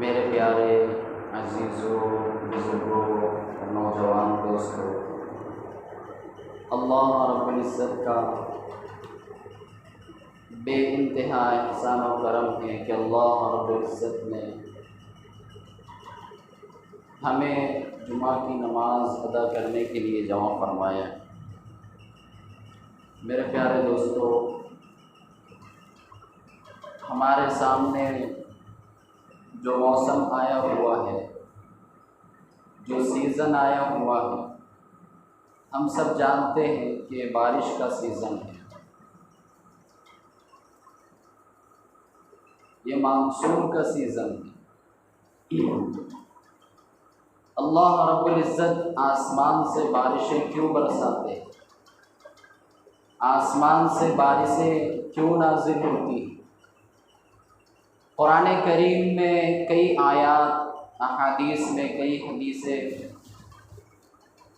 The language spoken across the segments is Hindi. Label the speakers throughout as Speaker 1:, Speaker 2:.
Speaker 1: मेरे प्यारे अजीज़ों बुजुर्गों नौजवान दोस्तों, अल्लाह रब्बुल इज़्ज़त का बेइंतहा एहसान और करम है कि अल्लाह रब्बुल इज़्ज़त ने हमें जुमा की नमाज अदा करने के लिए जमा फरमाया। मेरे प्यारे दोस्तों, हमारे सामने जो मौसम आया हुआ है, जो सीज़न आया हुआ है, हम सब जानते हैं कि बारिश का सीज़न है। ये मानसून का सीज़न है। अल्लाह रब्बुल इज़्ज़त आसमान से बारिशें क्यों बरसाते हैं, आसमान से बारिशें क्यों नाज़िल होती हैं। कुरान करीम में कई आयात, अहादीस में कई हदीसें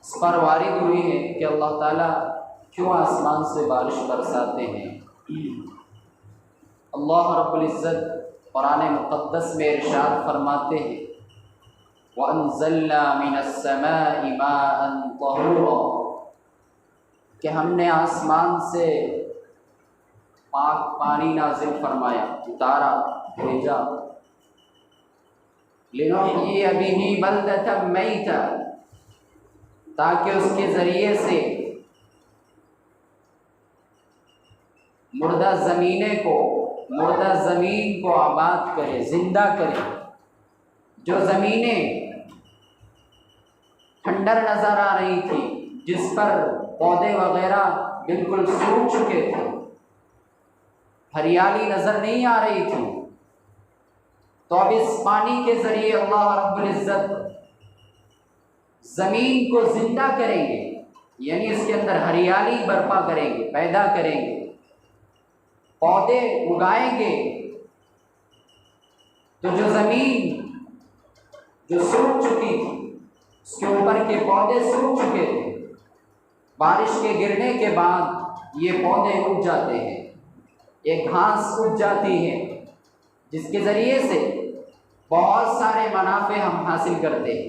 Speaker 1: इस पर वारिद हुई हैं कि अल्लाह ताला क्यों आसमान से बारिश बरसाते हैं। अल्लाह रब्बुल इज़्ज़त कुरान मुक़द्दस में इरशाद फरमाते हैं वअन्ज़लना मिनस्समाइ माअन तहूरा, कि हमने आसमान से पाक पानी नाज़िल फरमाया, उतारा, भेजा। लिनुहय्यिय बिही बल्दतम मैता, ताकि उसके ज़रिए से मुर्दा ज़मीन को आबाद करे, ज़िंदा करे। जो ज़मीनें खंडर नज़र आ रही थी, जिस पर पौधे वग़ैरह बिल्कुल सूख चुके थे, हरियाली नज़र नहीं आ रही थी, तो अब इस पानी के ज़रिए अल्लाह रब्बुल इज़्ज़त ज़मीन को ज़िंदा करेंगे, यानी इसके अंदर हरियाली बर्पा करेंगे, पैदा करेंगे, पौधे उगाएंगे। तो जो ज़मीन जो सूख चुकी थी, उसके ऊपर के पौधे सूख चुके थे, बारिश के गिरने के बाद ये पौधे उग जाते हैं, एक घास उग जाती है, जिसके ज़रिए से बहुत सारे मुनाफ़े हम हासिल करते हैं।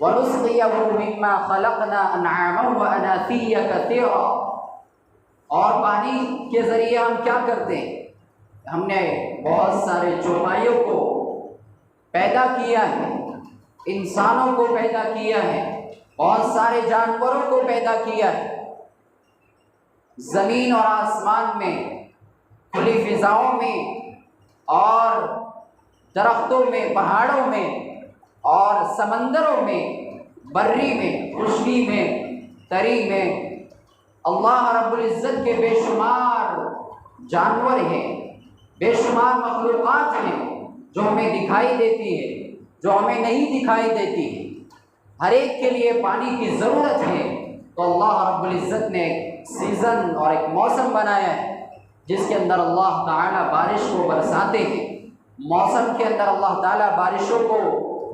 Speaker 1: वनुस्क़ियहु मिम्मा ख़लक़ना अनआमन व अनासिया कसीरा, और पानी के ज़रिए हम क्या करते हैं, हमने बहुत सारे चौपाइयों को पैदा किया है, इंसानों को पैदा किया है, बहुत सारे जानवरों को पैदा किया है। ज़मीन और आसमान में, खुली फ़िज़ाओं में और दरख्तों में, पहाड़ों में और समंदरों में, बर्री में, खुशकी में, तरी में अल्लाह रब्बुल इज़्ज़त के बेशुमार जानवर हैं, बेशुमार मखलूक़ात हैं, जो हमें दिखाई देती है, जो हमें नहीं दिखाई देती है। हर एक के लिए पानी की ज़रूरत है। तो अल्लाह रब्बुल इज़्ज़त ने एक सीज़न और एक मौसम बनाया है, जिसके अंदर अल्लाह ताला बारिश को बरसाते हैं। मौसम के अंदर अल्लाह ताला बारिशों को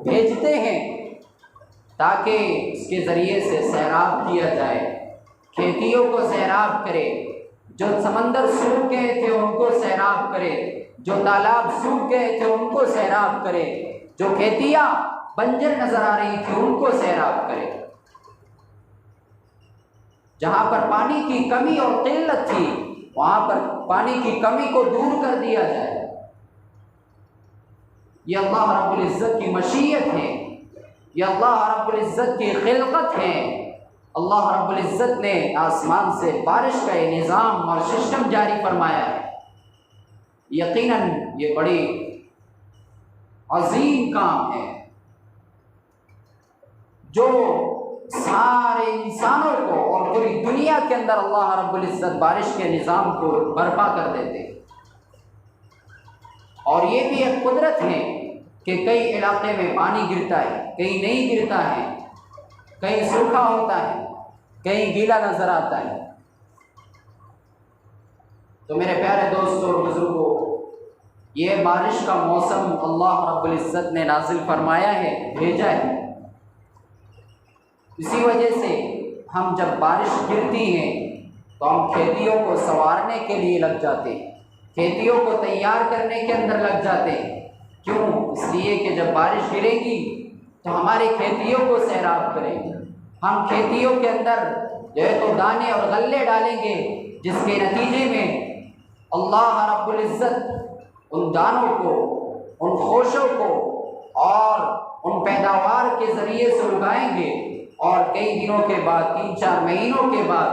Speaker 1: भेजते हैं ताकि इसके ज़रिए से सैराब किया जाए, खेतियों को सैराब करे, जो समंदर सूख गए थे उनको सैराब करे, जो तालाब सूख गए थे उनको सैराब करे, जो खेतियाँ बंजर नज़र आ रही थी उनको सैराब करे। जहाँ पर पानी की कमी और किल्लत थी वहाँ पर पानी की कमी को दूर कर दिया जाए। ये अल्लाह रब्बुल इज़्ज़त की मशीयत है, ये अल्लाह रब्बुल इज़्ज़त की खिलकत है। अल्लाह रब्बुल इज़्ज़त ने आसमान से बारिश का ये निज़ाम और सिस्टम जारी फरमाया है। यकीनन ये बड़ी अजीम काम है जो सारे इंसानों को और पूरी दुनिया के अंदर अल्लाह रब्बुल इज़्ज़त बारिश के निज़ाम को बर्पा कर देते। और ये भी एक कुदरत है कि कई इलाके में पानी गिरता है, कहीं नहीं गिरता है, कहीं सूखा होता है, कहीं गीला नजर आता है। तो मेरे प्यारे दोस्तों और बुजुर्गों, ये बारिश का मौसम अल्लाह रब्बुल इज़्ज़त ने नाजिल फरमाया है, भेजा है। इसी वजह से हम जब बारिश गिरती है तो हम खेतियों को संवारने के लिए लग जाते हैं, खेतियों को तैयार करने के अंदर लग जाते हैं। क्यों? इसलिए कि जब बारिश गिरेगी तो हमारे खेतियों को सैराब करेंगे, हम खेतियों के अंदर जो है तो दाने और गल्ले डालेंगे, जिसके नतीजे में अल्लाह रब्बुल इज़्ज़त उन दानों को, उन खोशों को और उन पैदावार के ज़रिए से उगाएंगे और कई दिनों के बाद, 3-4 महीनों के बाद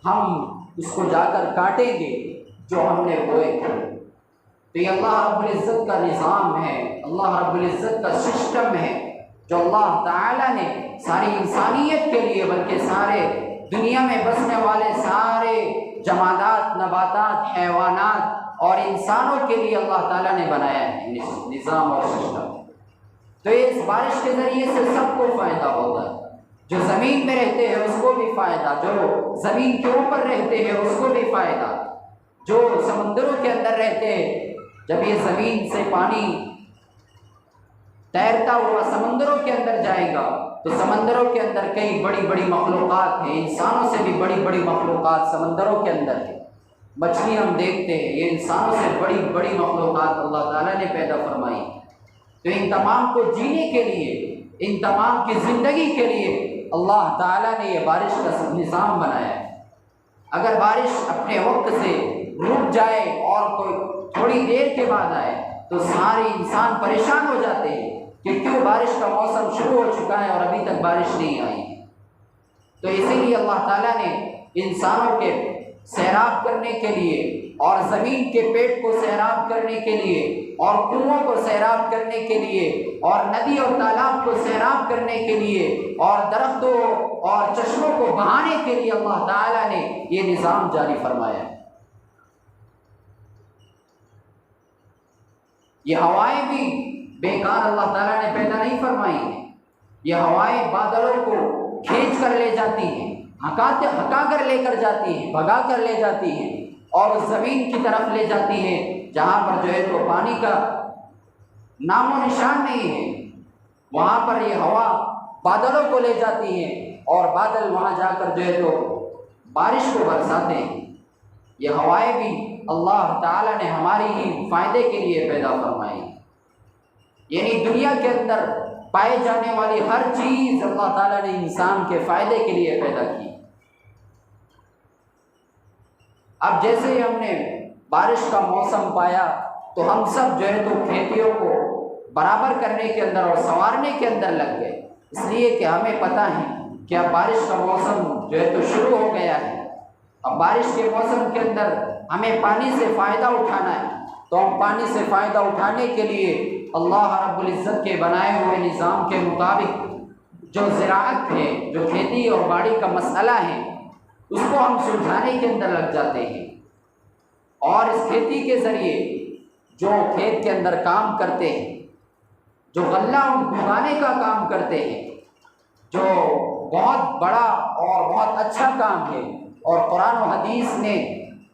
Speaker 1: हम उसको जाकर काटेंगे जो हमने बोए थे। तो ये अल्लाह रब्बुल इज़्ज़त का निज़ाम है, अल्लाह रब्बुल इज़्ज़त का सिस्टम है जो अल्लाह ताला ने सारी इंसानियत के लिए, बल्कि सारे दुनिया में बसने वाले सारे जमादात, नबातात, हैवानात और इंसानों के लिए अल्लाह ताला ने बनाया है निज़ाम और सिस्टम। तो इस बारिश के ज़रिए से सबको फ़ायदा होता है, जो ज़मीन में रहते हैं उसको भी फ़ायदा, जो ज़मीन के ऊपर रहते हैं उसको भी फ़ायदा, जो समंदरों के अंदर रहते हैं। जब ये ज़मीन से पानी तैरता हुआ समंदरों के अंदर जाएगा तो समंदरों के अंदर कई बड़ी बड़ी मखलूक़ात हैं, इंसानों से भी बड़ी बड़ी मखलूक़ात समंदरों के अंदर है। मछली हम देखते हैं, ये इंसानों से बड़ी बड़ी मखलूक़ात अल्लाह ताला ने पैदा फरमाई। तो इन तमाम को जीने के लिए, इन तमाम की ज़िंदगी के लिए अल्लाह ताला ने ये बारिश का निज़ाम बनाया है। अगर बारिश अपने वक्त से रुक जाए और कोई थोड़ी देर के बाद आए तो सारे इंसान परेशान हो जाते हैं कि क्यों बारिश का मौसम शुरू हो चुका है और अभी तक बारिश नहीं आई। तो इसीलिए अल्लाह ताला ने इंसानों के सैराब करने के लिए और ज़मीन के पेट को सैराब करने के लिए और कुओं को सैराब करने के लिए और नदी और तालाब को सैराब करने के लिए और दरख्तों और चश्मों को बहाने के लिए अल्लाह ताला ने ये निज़ाम जारी फरमाया। ये हवाएं भी बेकार अल्लाह ताला ने पैदा नहीं फरमाई है। ये हवाएं बादलों को खींच कर ले जाती हैं, हका कर लेकर जाती हैं, भगा कर ले जाती हैं और उस ज़मीन की तरफ ले जाती हैं जहाँ पर जो है तो पानी का नामो निशान नहीं है। वहाँ पर ये हवा बादलों को ले जाती है और बादल वहाँ जाकर जो है तो बारिश को बरसाते हैं। ये हवाएं भी अल्लाह ताला ने हमारी ही फ़ायदे के लिए पैदा फरमाई। यानी दुनिया के अंदर पाए जाने वाली हर चीज़ अल्लाह ताला ने इंसान के फ़ायदे के लिए पैदा की। अब जैसे ही हमने बारिश का मौसम पाया तो हम सब जो है तो खेतियों को बराबर करने के अंदर और संवारने के अंदर लग गए, इसलिए कि हमें पता है कि अब बारिश का मौसम जो है तो शुरू हो गया है। अब बारिश के मौसम के अंदर हमें पानी से फ़ायदा उठाना है, तो हम पानी से फ़ायदा उठाने के लिए अल्लाह रब्बुल इज़्ज़त के बनाए हुए निज़ाम के मुताबिक जो ज़राअत है, जो खेती और बाड़ी का मसला है, उसको हम सुलझाने के अंदर लग जाते हैं। और इस खेती के ज़रिए जो खेत के अंदर काम करते हैं, जो गल्ला उगाने का काम करते हैं, जो बहुत बड़ा और बहुत अच्छा काम है, और कुरान और हदीस ने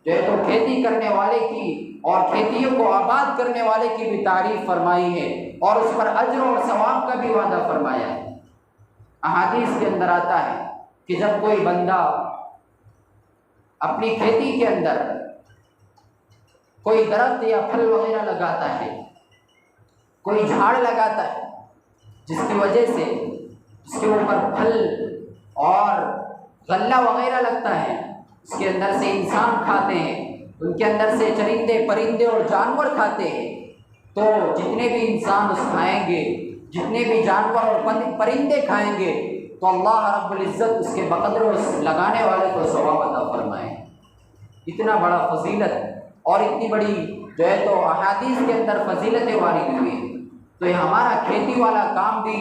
Speaker 1: जो है तो खेती करने वाले की और खेतियों को आबाद करने वाले की भी तारीफ़ फरमाई है और उस पर अज्र और सवाब का भी वादा फरमाया है। अहादीस के अंदर आता है कि जब कोई बंदा अपनी खेती के अंदर कोई दरख्त या फल वगैरह लगाता है, कोई झाड़ लगाता है, जिसकी वजह से उसके ऊपर फल और गल्ला वगैरह लगता है, उसके अंदर से इंसान खाते हैं, उनके अंदर से चरिंदे परिंदे और जानवर खाते हैं, तो जितने भी इंसान उस खाएंगे, जितने भी जानवर और परिंदे खाएंगे, तो अल्लाह रब्बुल इज़्ज़त उसके बकदर उस लगाने वाले को सवाब अता फरमाए। इतना बड़ा फजीलत और इतनी बड़ी जो है तो अहादीस के अंदर फजीलतें वारिद हुई है। तो ये हमारा खेती वाला काम भी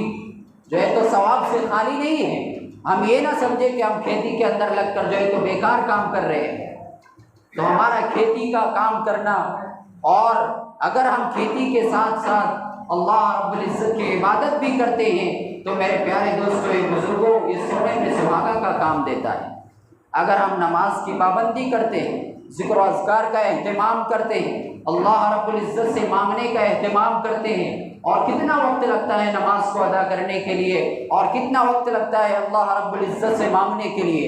Speaker 1: जो है तो सवाब से खाली नहीं है। हम ये ना समझे कि हम खेती के अंदर लगकर जो है तो बेकार काम कर रहे हैं। तो हमारा खेती का काम करना, और अगर हम खेती के साथ साथ अल्लाह रब्बुल इज़्ज़त की इबादत भी करते हैं, तो मेरे प्यारे दोस्तों, ये बुजुर्गों, ये सोने में सुहागा का काम देता है। अगर हम नमाज की पाबंदी करते हैं, ज़िक्र व अज़कार का एहतमाम करते हैं, अल्लाह रब्बुल इज़्ज़त से मांगने का एहतमाम करते हैं, और कितना वक्त लगता है नमाज को अदा करने के लिए, और कितना वक्त लगता है अल्लाह रब्बुल इज़्ज़त से मांगने के लिए।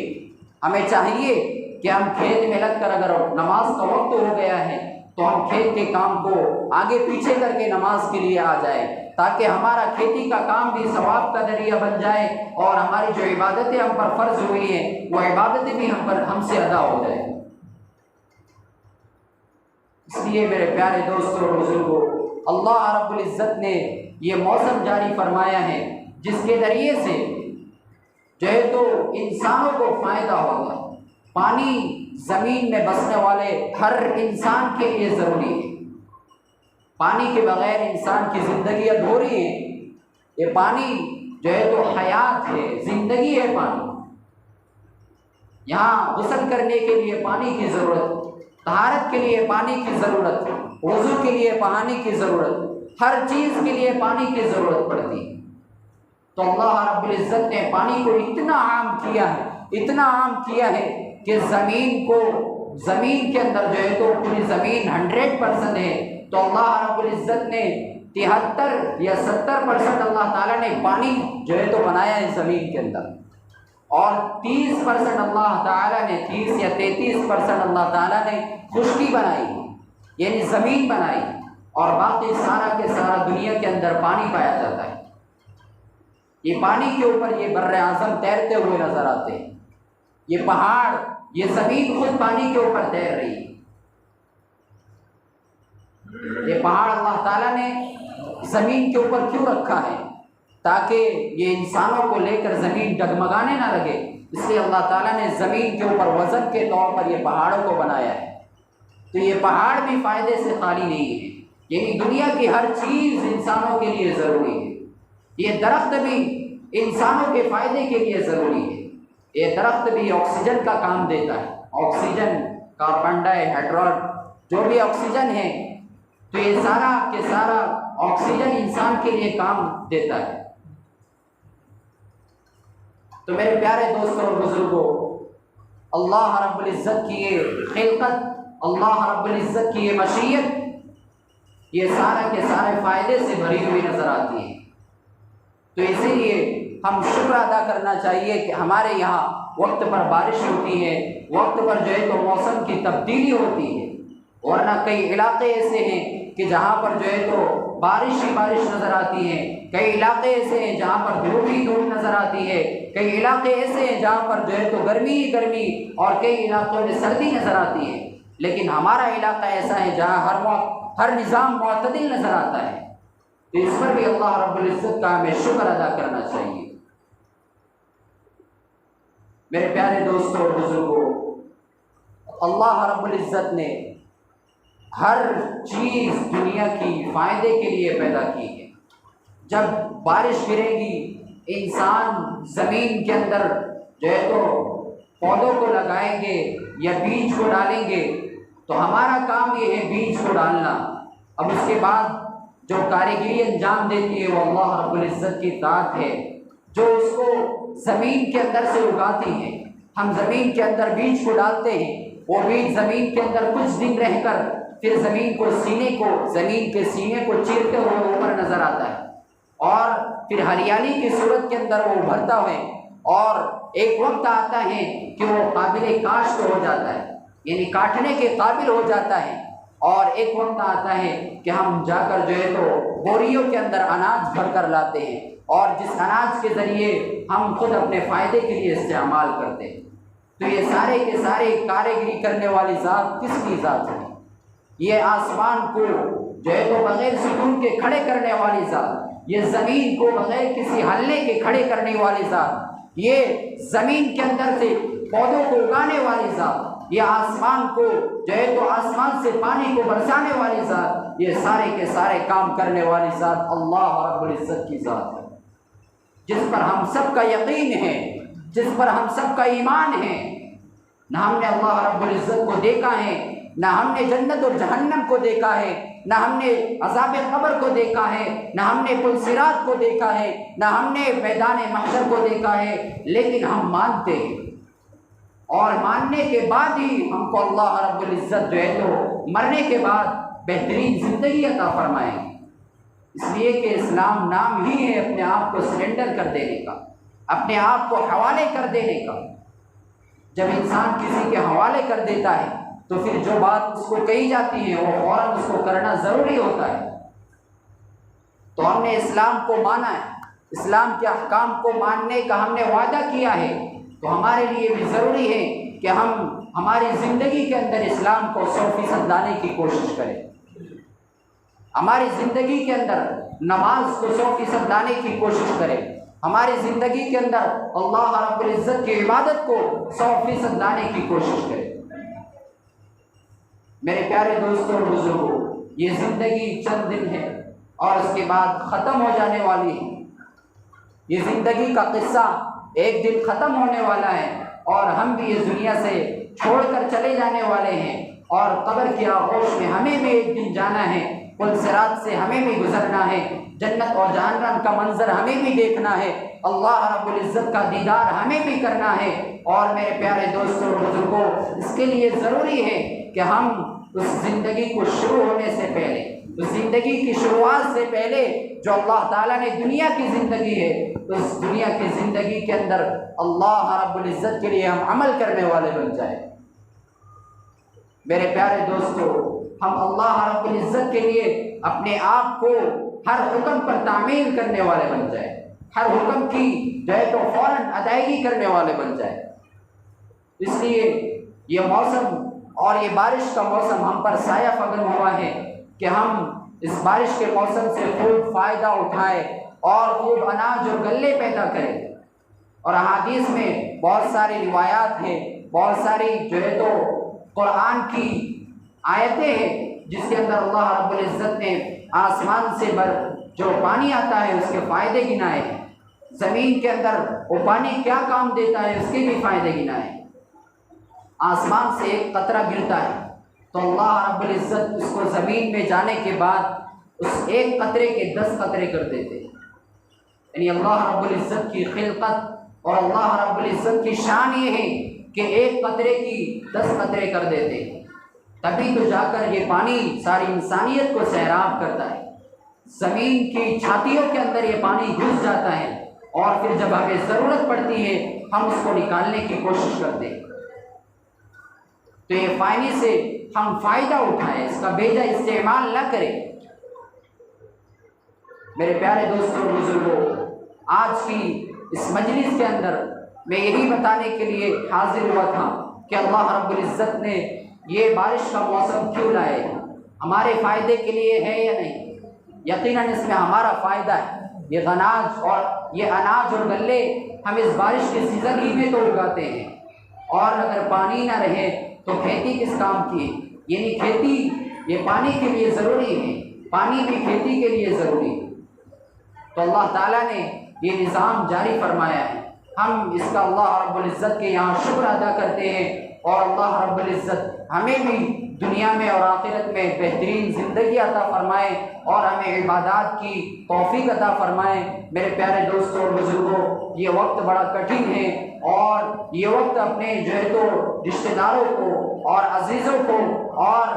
Speaker 1: हमें चाहिए कि हम खेत में लगकर अगर नमाज का वक्त हो गया है, तो हम खेत के काम को आगे पीछे करके नमाज के लिए आ जाए, ताकि हमारा खेती का काम भी सवाब का जरिया बन जाए, और हमारी जो इबादतें हम पर फ़र्ज हुई हैं, वो इबादतें भी हमसे अदा हो जाए। इसलिए मेरे प्यारे दोस्तों और बुजुर्गों, अल्लाह रब्बुल इज़्ज़त ने ये मौसम जारी फरमाया है, जिसके ज़रिए से जो है तो इंसानों को फ़ायदा होगा। पानी ज़मीन में बसने वाले हर इंसान के लिए ज़रूरी है। पानी के बगैर इंसान की ज़िंदगी अधूरी है। ये पानी जो है तो हयात है, ज़िंदगी है पानी। यहाँ गुस्ल करने के लिए पानी की ज़रूरत, तहारत के लिए पानी की ज़रूरत, वज़ू के लिए पानी की ज़रूरत, हर चीज़ के लिए पानी की ज़रूरत पड़ती है। तो अल्लाह रब्बुल इज़्ज़त ने पानी को इतना आम किया है, इतना आम किया है कि ज़मीन के अंदर जो है तो पूरी ज़मीन 100% है। तो अल्लाह रब्बुल इज़्ज़त ने 73 या 70% अल्लाह ताला ने पानी जो है तो बनाया है ज़मीन के अंदर, और 30% अल्लाह ताला ने 30 या 33% अल्लाह ताला ने खुश्की बनाई, यानी ज़मीन बनाई, और बाकी सारा के सारा दुनिया के अंदर पानी पाया जाता है। ये पानी के ऊपर ये बर्रे आज़म तैरते हुए नजर आते हैं। ये पहाड़, ये ज़मीन खुद पानी के ऊपर तैर रही है। ये पहाड़ अल्लाह ताला ने ज़मीन के ऊपर क्यों रखा है? ताकि ये इंसानों को लेकर ज़मीन डगमगाने ना लगे, इसलिए अल्लाह ताला ने ज़मीन के ऊपर वज़न के तौर पर ये पहाड़ों को बनाया है। तो ये पहाड़ भी फ़ायदे से खाली नहीं है, यानी दुनिया की हर चीज़ इंसानों के लिए ज़रूरी है। ये दरख्त भी इंसानों के फ़ायदे के लिए ज़रूरी है। ये दरख्त भी ऑक्सीजन का काम देता है, ऑक्सीजन, कार्बन डाइऑक्साइड, जो भी ऑक्सीजन है, तो ये सारा के सारा ऑक्सीजन इंसान के लिए काम देता है। तो मेरे प्यारे दोस्तों और बुजुर्गों, अल्लाह रब्बुल इज़्ज़त की ये खिलकत, अल्लाह रब्बुल इज़्ज़त की ये मशीयत, ये सारा के सारे फ़ायदे से भरी हुई नज़र आती है। तो इसीलिए हम शुक्र अदा करना चाहिए कि हमारे यहाँ वक्त पर बारिश होती है, वक्त पर जो है तो मौसम की तब्दीली होती है। वरना कई इलाके ऐसे हैं कि जहाँ पर जो है तो बारिश ही बारिश नज़र आती है, कई इलाके ऐसे हैं जहाँ पर धूप ही धूप नज़र आती है, कई इलाके ऐसे हैं जहाँ पर जो है तो गर्मी ही गर्मी, और कई इलाकों में सर्दी नज़र आती है। लेकिन हमारा इलाका ऐसा है जहाँ हर वक्त हर निज़ाम मुअतदिल नज़र आता है। तो इस पर भी अल्लाह रब्बुल इज़्ज़त का हमें शुक्र अदा करना चाहिए। मेरे प्यारे दोस्तों और बुजुर्गों, अल्लाह रब्बुल इज़्ज़त ने हर चीज़ दुनिया की फ़ायदे के लिए पैदा की है। जब बारिश गिरेगी, इंसान ज़मीन के अंदर जो है तो पौधों को लगाएंगे या बीज को डालेंगे, तो हमारा काम ये है बीज को डालना। अब उसके बाद जो कारीगरी अंजाम देती है वो अल्लाह रब्बुल इज़्ज़त की ज़ात है, जो उसको ज़मीन के अंदर से उगाती है। हम ज़मीन के अंदर बीज को डालते हैं, वो बीज ज़मीन के अंदर कुछ दिन रहकर फिर ज़मीन के सीने को चीरते हुए ऊपर नज़र आता है, और फिर हरियाली की सूरत के अंदर वो उभरता है, और एक वक्त आता है कि वो काबिल काश्त हो जाता है, यानी काटने के काबिल हो जाता है। और एक वक्त आता है कि हम जाकर जो है तो बोरियों के अंदर अनाज भर कर लाते हैं, और जिस अनाज के ज़रिए हम खुद अपने फ़ायदे के लिए इस्तेमाल करते हैं। तो ये सारे के सारे कारीगरी करने वाली ज़ात किसकी ज़ात है? ये आसमान को जो है तो बग़ैर सुकून के खड़े करने वाली ज़ात, ये ज़मीन को बग़ैर किसी हल्ले के खड़े करने वाली ज़ात, ये ज़मीन के अंदर से पौधों को उगाने वाली ज़ात, ये आसमान को जो है तो आसमान से पानी को बरसाने वाली ज़ात, ये सारे के सारे काम करने वाली ज़ात अल्लाह रब्बुल इज़्ज़त की ज़ात है, जिस पर हम सब का यकीन है, जिस पर हम सब का ईमान है। ना हमने अल्लाह रब्बुल इज़्ज़त को देखा है, ना हमने जन्नत और जहन्नम को देखा है, ना हमने अज़ाब क़ब्र को देखा है, ना हमने पुल सिरात को देखा है, ना हमने मैदान महशर को देखा है, लेकिन हम मानते हैं और मानने के बाद ही हमको अल्लाह रब्बुल इज़्ज़त जो है तो मरने के बाद बेहतरीन ज़िंदगी अता फरमाए। इसलिए कि इस्लाम नाम ही है अपने आप को सरेंडर कर देने का, अपने आप को हवाले कर देने का। जब इंसान किसी के हवाले कर देता है तो फिर जो बात उसको कही जाती है वो फ़ौरन उसको करना ज़रूरी होता है। तो हमने इस्लाम को माना है, इस्लाम के अहकाम को मानने का हमने वादा किया है, तो हमारे लिए भी ज़रूरी है कि हम हमारी ज़िंदगी के अंदर इस्लाम को 100% लाने की कोशिश करें। हमारी ज़िंदगी के अंदर नमाज को 100% लाने की कोशिश करें। हमारी ज़िंदगी के अंदर अल्लाह रब्बुल इज़्ज़त की इबादत को 100% लाने की कोशिश करें। मेरे प्यारे दोस्तों और बुजुर्गों, ये ज़िंदगी चंद दिन है और उसके बाद ख़त्म हो जाने वाली है। ये ज़िंदगी का किस्सा एक दिन ख़त्म होने वाला है और हम भी इस दुनिया से छोड़कर चले जाने वाले हैं और कब्र की आगोश में हमें भी एक दिन जाना है, पुल सिरात से हमें भी गुजरना है, जन्नत और जहन्नम का मंजर हमें भी देखना है, अल्लाह रब्बुल इज़्ज़त का दीदार हमें भी करना है। और मेरे प्यारे दोस्तों और बुजुर्गों, इसके लिए ज़रूरी है कि हम उस ज़िंदगी को शुरू होने से पहले, उस ज़िंदगी की शुरुआत से पहले जो अल्लाह ताला ने दुनिया की ज़िंदगी है, उस दुनिया की ज़िंदगी के अंदर अल्लाह रब्बुल इज़्ज़त के लिए हम अमल करने वाले बन जाए। मेरे प्यारे दोस्तों, हम अल्लाह रब्बुल इज़्ज़त के लिए अपने आप को हर हुक्म पर तामील करने वाले बन जाए, हर हुक्म की जो है तो फ़ौरन अदायगी करने वाले बन जाए। इसलिए ये मौसम और ये बारिश का मौसम हम पर साया फगन हुआ है कि हम इस बारिश के मौसम से खूब फ़ायदा उठाएं और खूब अनाज और गल्ले पैदा करें। और अहादीस में बहुत सारी रिवायात हैं, बहुत सारी जो है तो कुरान की आयतें हैं जिसके अंदर अल्लाह रब्बुल इज़्ज़त ने आसमान से जो पानी आता है उसके फ़ायदे गिनाए हैं, ज़मीन के अंदर वो पानी क्या काम देता है उसके भी फ़ायदे गिनाए। आसमान से एक कतरा गिरता है तो अल्लाह रब्बुल इज़्ज़त उसको ज़मीन में जाने के बाद उस एक कतरे के 10 कतरे कर देते हैं। यानी अल्लाह रब्बुल इज़्ज़त की खिलकत और अल्लाह रब्बुल इज़्ज़त की शान ये है कि एक कतरे की 10 कतरे कर देते हैं, तभी तो जाकर ये पानी सारी इंसानियत को सैराब करता है। ज़मीन की छातियों के अंदर ये पानी घुस जाता है और फिर जब हमें ज़रूरत पड़ती है हम उसको निकालने की कोशिश करते हैं। तो ये पानी से हम फ़ायदा उठाएं, इसका बेजा इस्तेमाल न करें। मेरे प्यारे दोस्तों और बुजुर्गों, आज की इस मजलिस के अंदर मैं यही बताने के लिए हाजिर हुआ था कि अल्लाह रब्बुल इज़्ज़त ने ये बारिश का मौसम क्यों लाए, हमारे फ़ायदे के लिए है या नहीं। यकीनन इसमें हमारा फ़ायदा है। ये अनाज और गल्ले हम इस बारिश के सीज़न ही में तो उगाते हैं, और अगर पानी ना रहे तो खेती किस काम की है। यानी खेती ये पानी के लिए ज़रूरी है, पानी भी खेती के लिए ज़रूरी है। तो अल्लाह ताला ने ये निज़ाम जारी फरमाया है, हम इसका अल्लाह रब्बुल इज़्ज़त के यहाँ शुक्र अदा करते हैं और अल्लाह रब्बुल इज़्ज़त हमें भी दुनिया में और आखिरत में बेहतरीन ज़िंदगी अता फरमाए और हमें इबादत की तौफीक अता फरमाए। मेरे प्यारे दोस्तों और बुजुर्गों, ये वक्त बड़ा कठिन है और ये वक्त अपने जो है तो रिश्तेदारों को और अजीज़ों को और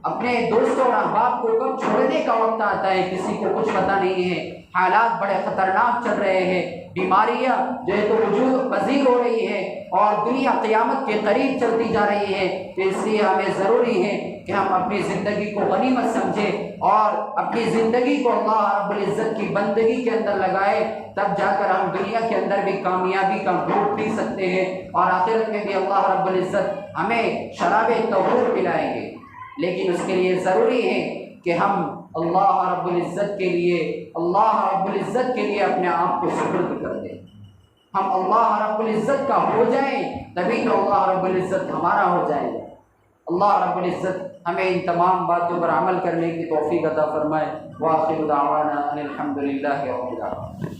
Speaker 1: अपने दोस्तों और अहबाब को कब छोड़ने का वक्त आता है किसी को कुछ पता नहीं है। हालात बड़े ख़तरनाक चल रहे हैं, बीमारियां जो है तो वजूद पजीर हो रही है और दुनिया क़यामत के करीब चलती जा रही है। तो इसलिए हमें ज़रूरी है कि हम अपनी ज़िंदगी को गनीमत समझें और अपनी ज़िंदगी को अल्लाह रब्बुल इज़्ज़त की बंदगी के अंदर लगाए, तब जाकर हम दुनिया के अंदर भी कामयाबी का घूंट पी सकते हैं और आखिरत में भी अल्लाह रब्बुल इज़्ज़त हमें शराब तौहीद पिलाएंगे। लेकिन उसके लिए ज़रूरी है कि हम अल्लाह रब्बुल इज़्ज़त के लिए अपने आप को सुपुर्द कर दें। हम अल्लाह रब्बुल इज़्ज़त का हो जाएं, तभी तो अल्लाह रब्बुल इज़्ज़त हमारा हो जाएगा। अल्लाह रब्बुल इज़्ज़त हमें इन तमाम बातों पर अमल करने की तौफ़ीक़ अता फ़रमाए। व आखिरु दावाना अनिल हम्दुलिल्लाहि रब्बिल आलमीन।